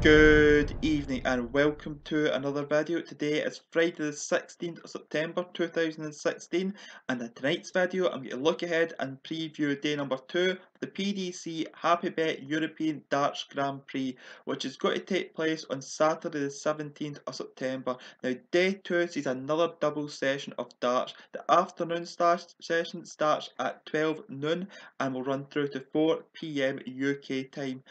Good evening and welcome to another video. Today is Friday the 16th of September 2016 and in tonight's video I'm going to look ahead and preview day number 2 of the PDC HappyBet European Darts Grand Prix, which is going to take place on Saturday the 17th of September. Now day 2 sees another double session of darts. The afternoon session starts at 12 noon and will run through to 4 PM UK time.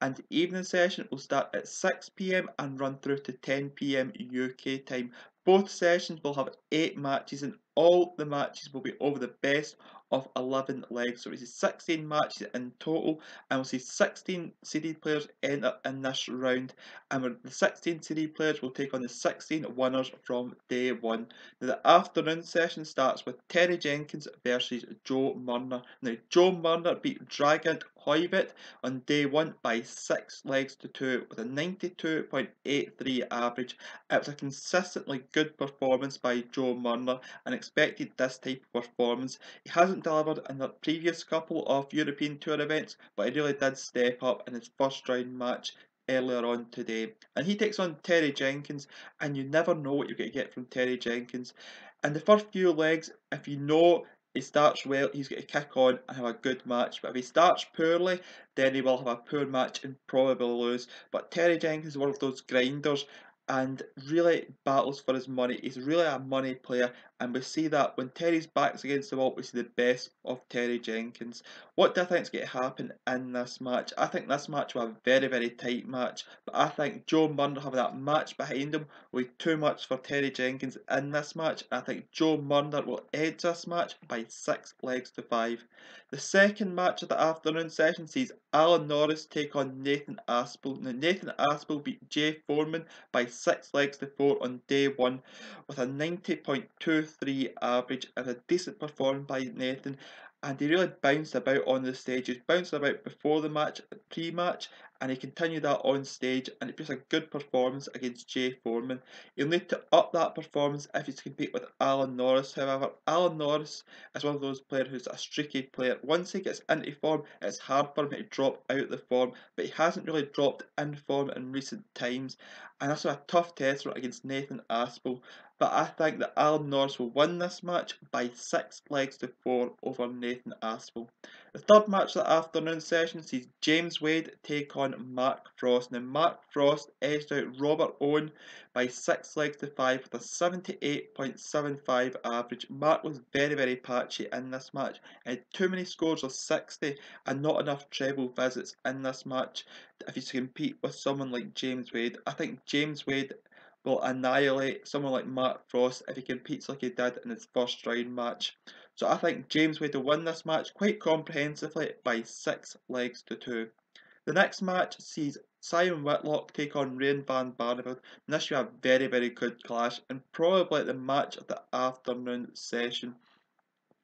And the evening session will start at 6 PM and run through to 10 PM UK time. Both sessions will have 8 matches and all the matches will be over the best of 11 legs. So we see 16 matches in total and we'll see 16 seeded players enter in this round. And the 16 seeded players will take on the 16 winners from day 1. Now the afternoon session starts with Terry Jenkins versus Joe Murnan. Now Joe Murnan beat Dragon Huybrechts on day 1 by 6 legs to 2 with a 92.83 average. It was a consistently good performance by Joe Murnan and expected this type of performance. He hasn't delivered in the previous couple of European Tour events, but he really did step up in his first round match earlier on today. And he takes on Terry Jenkins, and you never know what you're going to get from Terry Jenkins. In the first few legs, if you know he starts well, he's going to kick on and have a good match. But if he starts poorly, then he will have a poor match and probably lose. But Terry Jenkins is one of those grinders and really battles for his money. He's really a money player, and we see that when Terry's back's against the wall, we see the best of Terry Jenkins. What do I think is going to happen in this match? I think this match will be a very, very tight match, but I think Joe Murnan having that match behind him will be too much for Terry Jenkins in this match. I think Joe Murnan will edge this match by 6 legs to 5. The second match of the afternoon session sees Alan Norris take on Nathan Aspinall. Now Nathan Aspinall beat Jay Foreman by 6 legs to 4 on day 1 with a 90.23 average and a decent performance by Nathan, and he really bounced about on the stage. He bounced about before the match, pre-match, and he continued that on stage, and it was a good performance against Jay Foreman. He'll need to up that performance if he's to compete with Alan Norris. However, Alan Norris is one of those players who's a streaky player. Once he gets into form, it's hard for him to drop out the form, but he hasn't really dropped in form in recent times, and that's a tough test against Nathan Aspinall. But I think that Alan Norris will win this match by 6 legs to 4 over Nathan Aspinall. The third match of the afternoon session sees James Wade take on Mark Frost. Now Mark Frost edged out Robert Owen by 6 legs to 5 with a 78.75 average. Mark was very, very patchy in this match. He had too many scores of 60 and not enough treble visits in this match if he's to compete with someone like James Wade. I think James Wade will annihilate someone like Mark Frost if he competes like he did in his first round match. So I think James Wade will win this match quite comprehensively by 6 legs to 2. The next match sees Simon Whitlock take on Raymond van Barneveld, and this will be a very, very good clash and probably the match of the afternoon session.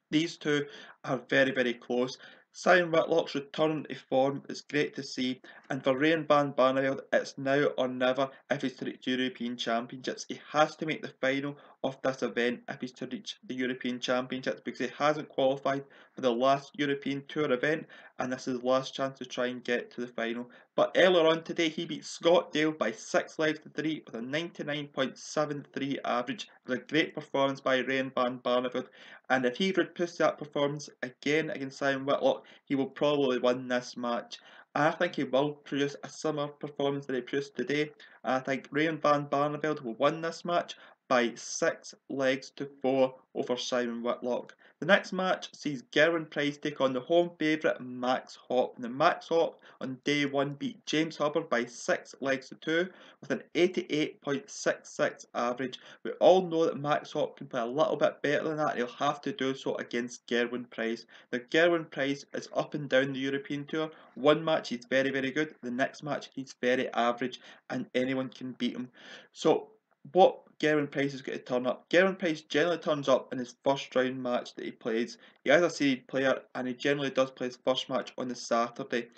These two are very, very close. Simon Whitlock's return to form is great to see, and for Raymond van Barneveld, it's now or never if he's to reach European Championships. He has to make the final of this event if he's to reach the European Championships, because he hasn't qualified for the last European Tour event, and this is his last chance to try and get to the final. But earlier on today, he beat Scott Dale by 6 legs to 3 with a 99.73 average. It was a great performance by Raymond van Barneveld, and if he repeats that performance again against Simon Whitlock, he will probably win this match. And I think he will produce a similar performance that he produced today. And I think Raymond van Barneveld will win this match by 6 legs to 4 over Simon Whitlock. The next match sees Gerwen Prix take on the home favourite Max Hopp. Now Max Hopp on day 1 beat James Hubbard by 6 legs to 2 with an 88.66 average. We all know that Max Hopp can play a little bit better than that, and he'll have to do so against Gerwen Prix. Now Gerwen Prix is up and down the European Tour. One match he's very, very good, the next match he's very average, and anyone can beat him. So what Gerwen Prix is going to turn up? Gerwen Prix generally turns up in his first round match that he plays. He is a seeded player and he generally does play his first match on the Saturday.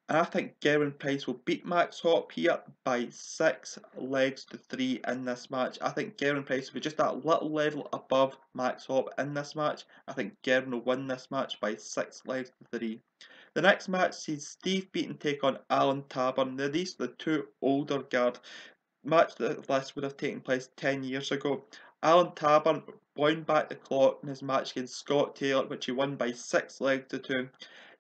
And I think Gerwen Prix will beat Max Hopp here by 6 legs to 3 in this match. I think Gerwen Prix will be just that little level above Max Hopp in this match. I think Gerwen will win this match by 6 legs to 3. The next match sees Steve Beaton take on Alan Tabern. Now these are the two older guard. Match that this would have taken place 10 years ago. Alan Tabern wound back the clock in his match against Scott Taylor, which he won by 6 legs to 2.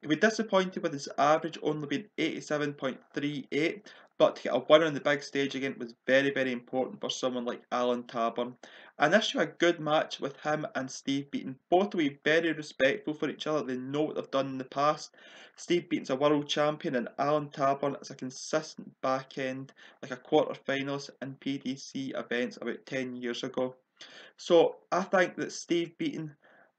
He was disappointed with his average only being 87.38, but to get a win on the big stage again was very, very important for someone like Alan Tabern. And this was a good match with him and Steve Beaton. Both will be very respectful for each other. They know what they've done in the past. Steve Beaton's a world champion and Alan Tabern is a consistent back end, like a quarter finalist in PDC events about 10 years ago. So I think that Steve Beaton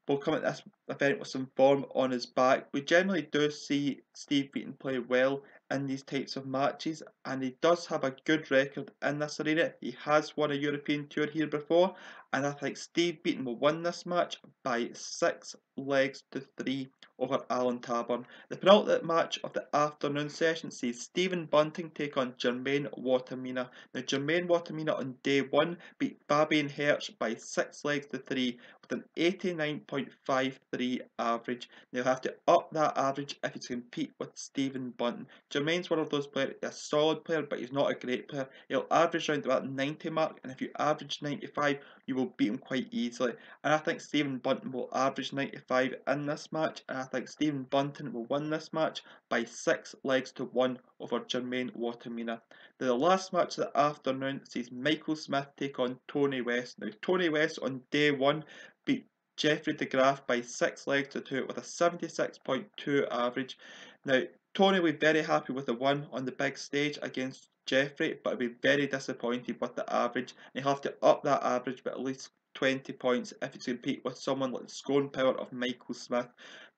will come at this event with some form on his back. We generally do see Steve Beaton play well in these types of matches, and he does have a good record in this arena. He has won a European Tour here before, and I think Steve Beaton will win this match by 6 legs to 3 over Alan Tabern. The penultimate match of the afternoon session sees Stephen Bunting take on Jermaine Wattimena. Now Jermaine Wattimena on day 1 beat Fabian Hertz by 6 legs to 3 with an 89.53 average. Now he'll have to up that average if he's to compete with Stephen Bunting. Jermaine's one of those players, he's a solid player, but he's not a great player. He'll average around about 90 mark, and if you average 95, you will beat him quite easily. And I think Stephen Bunting will average 95 in this match, and I think Stephen Bunting will win this match by 6 legs to 1 over Jermaine Wattimena. The last match of the afternoon sees Michael Smith take on Tony West. Now Tony West on day 1 beat Jeffrey de Graaf by 6 legs to 2 with a 76.2 average. Now Tony will be very happy with the win on the big stage against Jeffrey, but he'll be very disappointed with the average, and he'll have to up that average by at least 20 points if he's to compete with someone like the scoring power of Michael Smith.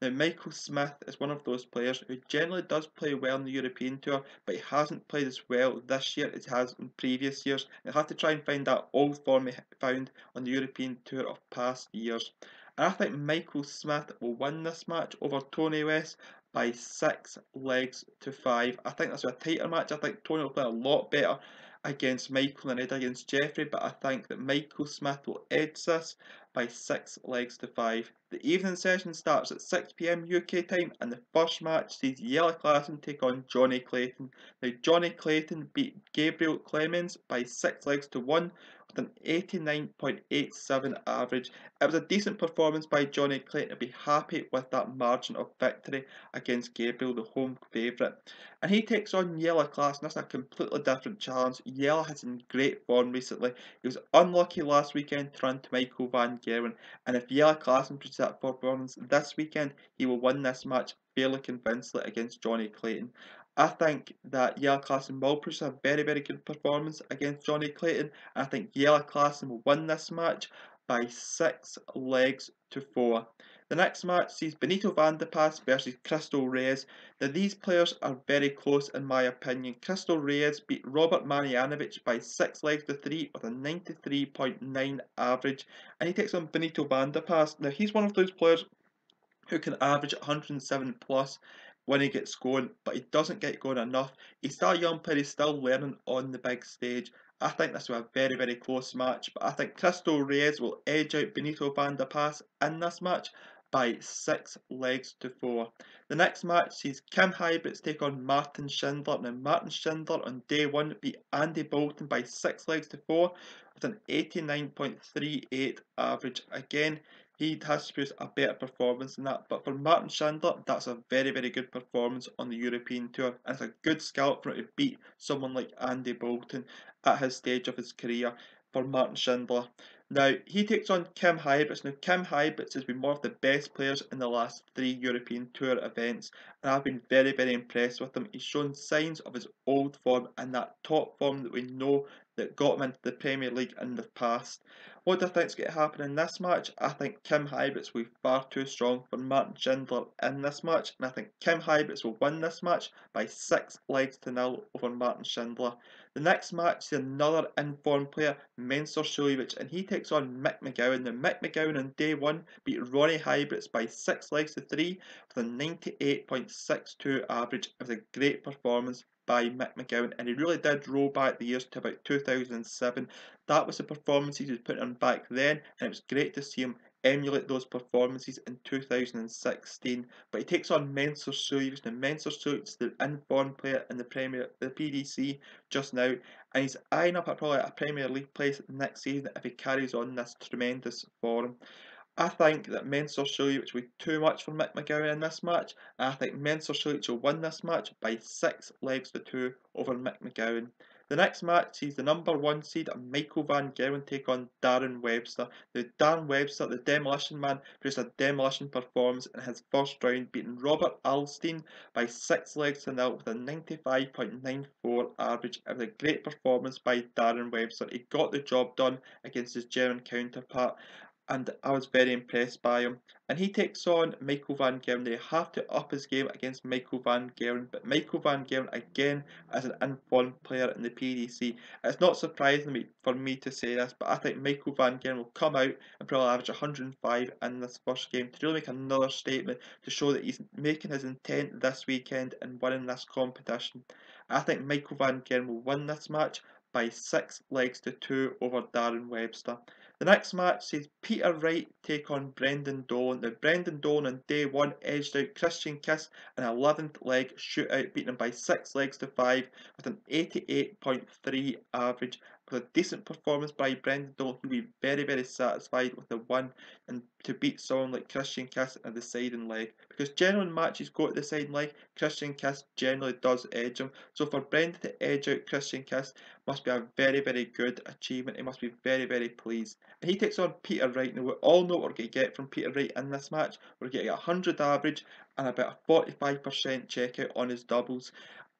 Now Michael Smith is one of those players who generally does play well in the European Tour, but he hasn't played as well this year as he has in previous years. He'll have to try and find that old form he found on the European Tour of past years. And I think Michael Smith will win this match over Tony West by 6 legs to 5. I think that's a tighter match. I think Tony will play a lot better against Michael than he did against Jeffrey, but I think that Michael Smith will edge this by 6 legs to 5. The evening session starts at 6 PM UK time, and the first match sees Jelle Klaasen take on Jonny Clayton. Now Jonny Clayton beat Gabriel Clemens by 6 legs to 1 with an 89.87 average. It was a decent performance by Jonny Clayton. I'd be happy with that margin of victory against Gabriel, the home favourite. And he takes on Jelle Klaasen. That's a completely different challenge. Jelle has in great form recently. He was unlucky last weekend to run to Michael van Gerwen, and if Jelle Klaasen produces that performance this weekend, he will win this match fairly convincingly against Jonny Clayton. I think that Jelle Klaasen will produce a very, very good performance against Jonny Clayton, and I think Jelle Klaasen will win this match by 6 legs to 4. The next match sees Benito van der Pas versus Cristo Reyes. Now these players are very close in my opinion. Cristo Reyes beat Robert Marjanovic by 6 legs to 3 with a 93.9 average, and he takes on Benito van der Pas. Now he's one of those players who can average 107 plus when he gets going, but he doesn't get going enough. He's still a young player, he's still learning on the big stage. I think this will be a very, very close match, but I think Cristo Reyes will edge out Benito van der Pas in this match by 6 legs to 4. The next match sees Kim Huybrechts take on Martin Schindler. Now Martin Schindler on day 1 beat Andy Boulton by 6 legs to 4 with an 89.38 average. Again, he has to produce a better performance than that, but for Martin Schindler, that's a very, very good performance on the European Tour, and it's a good scalp for him to beat someone like Andy Boulton at his stage of his career for Martin Schindler. Now, he takes on Kim Huybrechts. Now, Kim Huybrechts has been one of the best players in the last 3 European Tour events, and I've been very, very impressed with him. He's shown signs of his old form and that top form that we know that got him into the Premier League in the past. What do I think is going to happen in this match? I think Kim Huybrechts will be far too strong for Martin Schindler in this match, and I think Kim Huybrechts will win this match by 6 legs to 0 over Martin Schindler. The next match is another informed player, Mensur Suljovic, and he takes on Mick McGowan. Now Mick McGowan on day 1 beat Ronnie Huybrechts by 6 legs to 3 with a 98.62 average. It was a great performance by Mick McGowan, and he really did roll back the years to about 2007. That was the performance he was putting on back then, and it was great to see him emulate those performances in 2016. But he takes on Mensur Suljovic. Now Mensur Suljovic is the informed player in the PDC just now, and he's eyeing up at probably a Premier League place next season if he carries on this tremendous form. I think that Mensur Suljovic will be too much for Mick McGowan in this match, and I think Mensur Suljovic will win this match by 6 legs to 2 over Mick McGowan. The next match sees the number 1 seed Michael van Gerwen take on Darren Webster. Now Darren Webster, the demolition man, produced a demolition performance in his first round, beating Robert Alstein by 6 legs to 0 with a 95.94 average. It was a great performance by Darren Webster. He got the job done against his German counterpart, and I was very impressed by him. And he takes on Michael van Gerwen. They have to up his game against Michael van Gerwen, but Michael van Gerwen again is an informed player in the PDC. It's not surprising for me to say this, but I think Michael van Gerwen will come out and probably average 105 in this first game to really make another statement to show that he's making his intent this weekend and winning this competition. I think Michael van Gerwen will win this match by 6 legs to 2 over Darren Webster. The next match sees Peter Wright take on Brendan Dolan. Now Brendan Dolan on day 1 edged out Christian Kiss in an 11th leg shootout, beating him by 6 legs to 5 with an 88.3 average. With a decent performance by Brendan Dolan, he'll be very, very satisfied with the win and to beat someone like Christian Kiss in the deciding leg. Because generally when matches go to the deciding leg, Christian Kiss generally does edge him. So for Brendan to edge out Christian Kiss must be a very, very good achievement. He must be very, very pleased. And he takes on Peter Wright. Now we all know what we're going to get from Peter Wright in this match. We're going to get 100 average and about a 45% checkout on his doubles.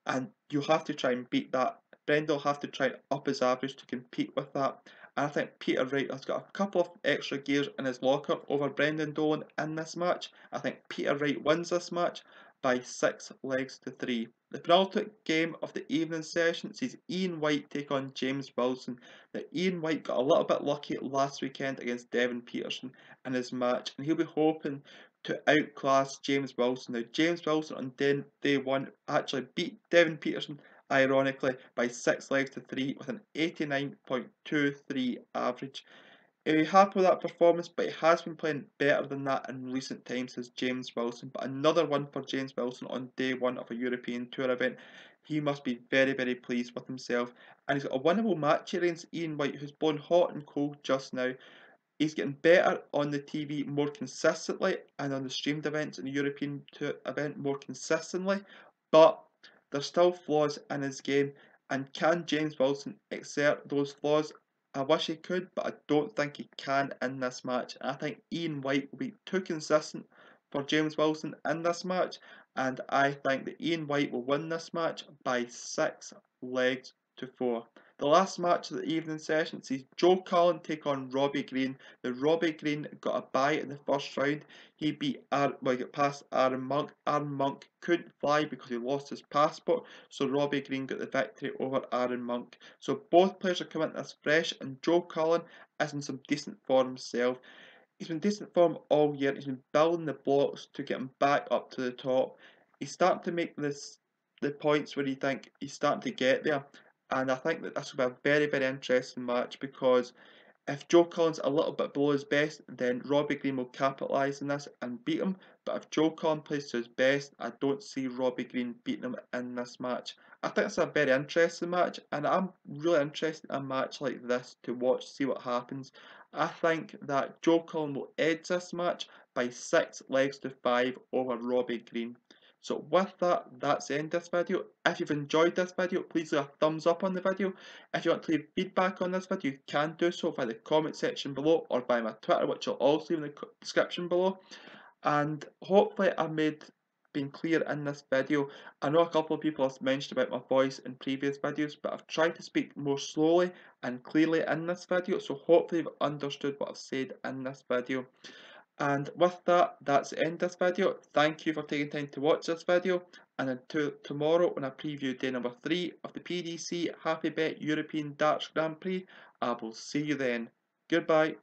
And you'll have to try and beat that. Brendan will have to try and up his average to compete with that. And I think Peter Wright has got a couple of extra gears in his locker over Brendan Dolan in this match. I think Peter Wright wins this match by 6 legs to 3. The penultimate game of the evening session sees Ian White take on James Wilson. Now Ian White got a little bit lucky last weekend against Devin Peterson in his match, and he'll be hoping to outclass James Wilson. Now James Wilson on day 1 actually beat Devin Peterson, ironically, by 6 legs to 3 with an 89.23 average. He'll be happy with that performance, but he has been playing better than that in recent times as James Wilson. But another one for James Wilson on day 1 of a European Tour event. He must be very, very pleased with himself. And he's got a winnable match here against Ian White, who's blown hot and cold just now. He's getting better on the TV more consistently and on the streamed events in the European Tour event more consistently. But there's still flaws in his game. And can James Wilson exert those flaws? I wish he could, but I don't think he can in this match. I think Ian White will be too consistent for James Wilson in this match, and I think that Ian White will win this match by 6 legs to 4. The last match of the evening session sees Joe Cullen take on Robbie Green. Now Robbie Green got a bye in the first round. He got past Aaron Monk. Aaron Monk couldn't fly because he lost his passport, so Robbie Green got the victory over Aaron Monk. So both players are coming as fresh, and Joe Cullen is in some decent form himself. He's been decent form all year. He's been building the blocks to get him back up to the top. He's starting to make the points where you think he's starting to get there. And I think that this will be a very, very interesting match, because if Joe Cullen's a little bit below his best, then Robbie Green will capitalise on this and beat him. But if Joe Cullen plays to his best, I don't see Robbie Green beating him in this match. I think it's a very interesting match, and I'm really interested in a match like this to watch, see what happens. I think that Joe Cullen will edge this match by 6 legs to 5 over Robbie Green. So with that, that's the end of this video. If you've enjoyed this video, please leave a thumbs up on the video. If you want to leave feedback on this video, you can do so via the comment section below or by my Twitter, which I'll also leave in the description below. And hopefully I've been clear in this video. I know a couple of people have mentioned about my voice in previous videos, but I've tried to speak more slowly and clearly in this video, so hopefully you've understood what I've said in this video. And with that, that's the end of this video. Thank you for taking time to watch this video, and until tomorrow when I preview day number 3 of the PDC HappyBet European Darts Grand Prix, I will see you then. Goodbye.